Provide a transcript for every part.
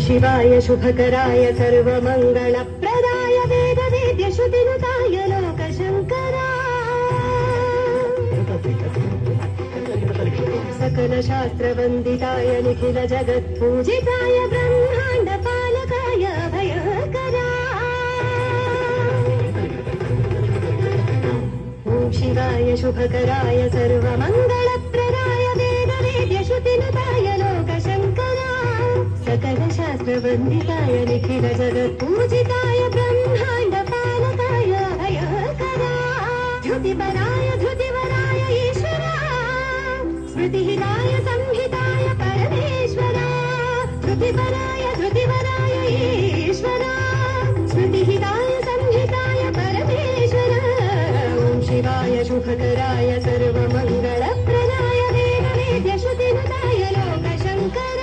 शिवाय शुभकराय सर्वमङ्गलप्रदाय वेदवेद्यश्रुतिनुताय लोकशङ्कराय सकलशास्त्रवन्दिताय निखिलजगत्पूजिताय ब्रह्माण्डपालकाय अभयकराय ॐ शिवाय शुभकराय सर्वमङ्गलप्रदाय वेदवेद्यश्रुतिनुताय लोकशङ्कराय सकलशास्त्रवन्दिताय निखिलजगत्पूजिताय ब्रह्माण्डपालकाय अभयकराय धृतिवराय ईश्वरा स्मृतिहिताय संहिताय परमेश्वरा धृतिवराय ईश्वरा स्मृतिहिताय संहिताय परमेश्वरा ॐ शिवाय शुभकराय सर्वमङ्गलप्रदाय वेदवेद्यश्रुतिनुताय लोकशङ्कराय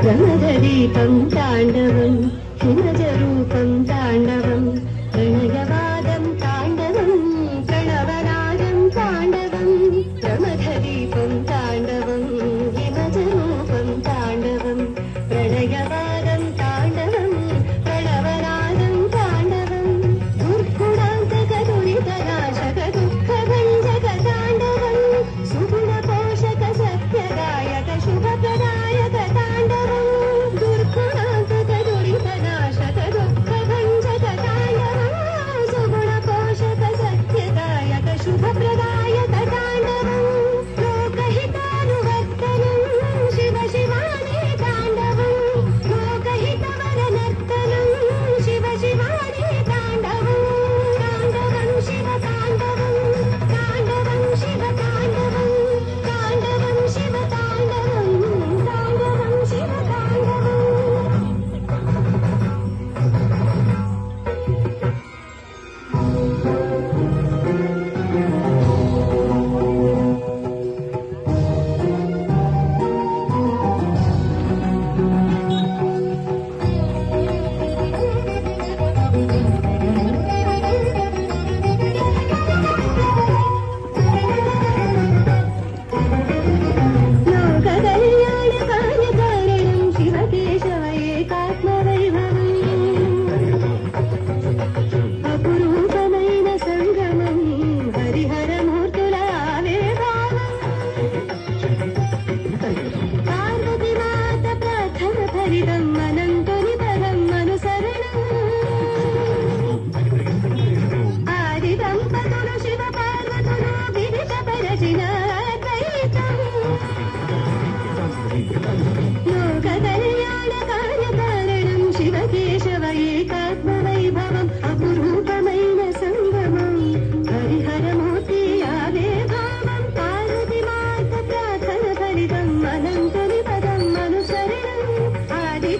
प्रमददीपं ताण्डवं हिमजरूपं ताण्डवं प्रणयवादं ताण्डवं प्रणवनादं ताण्डवं प्रमददीपं ताण्डवं हिमजरूपं ताण्डवं प्रणयवादं ताण्डवं प्रणवनादं ताण्डवं दुर्गुणान्तकदुरितनाशक दुःखभञ्जक ताण्डवं सुगुणपोषक सत्यदायक शुभप्रदायक ताण्डवं दुर्गुणान्तकदुरितनाशक दुःखभञ्जक ताण्डवं सुगुणपोषक सत्यदायक शुभप्रदायक ताण्डवं लोकहितानुवर्तनं शिव शिवानि ताण्डवं लोकहितवरनर्तनं शिव शिवानि ताण्डवं ताण्डवं शिव ताण्डवं ताण्डवं शिव ताण्डवं ताण्डवं शिव ताण्डवं ताण्डवं शिव ताण्डवं लोककल्याणकार्यकारणं शिवकेशव एकात्मवैभवम् अपुरूपమైన సంగమం హరిహరమూర్తుల ఆవిర్భావం పార్వతీమాత ప్రార్థన ఫలితం అనంతుని పదం అనుసరణం ఆది దంపతులు శివ పార్వతులు విదితపరచిన అద్వైతం లోకకళ్యాణకార్యకారణం శివకేశవ ఏకాత్మవైభవం అపురూపమైన సంగమం హరిహరమూర్తి ఆవిర్భావం పార్వతీమాత ప్రార్థన ఫలితం అనంతుని పదం అనుసరణం ఆది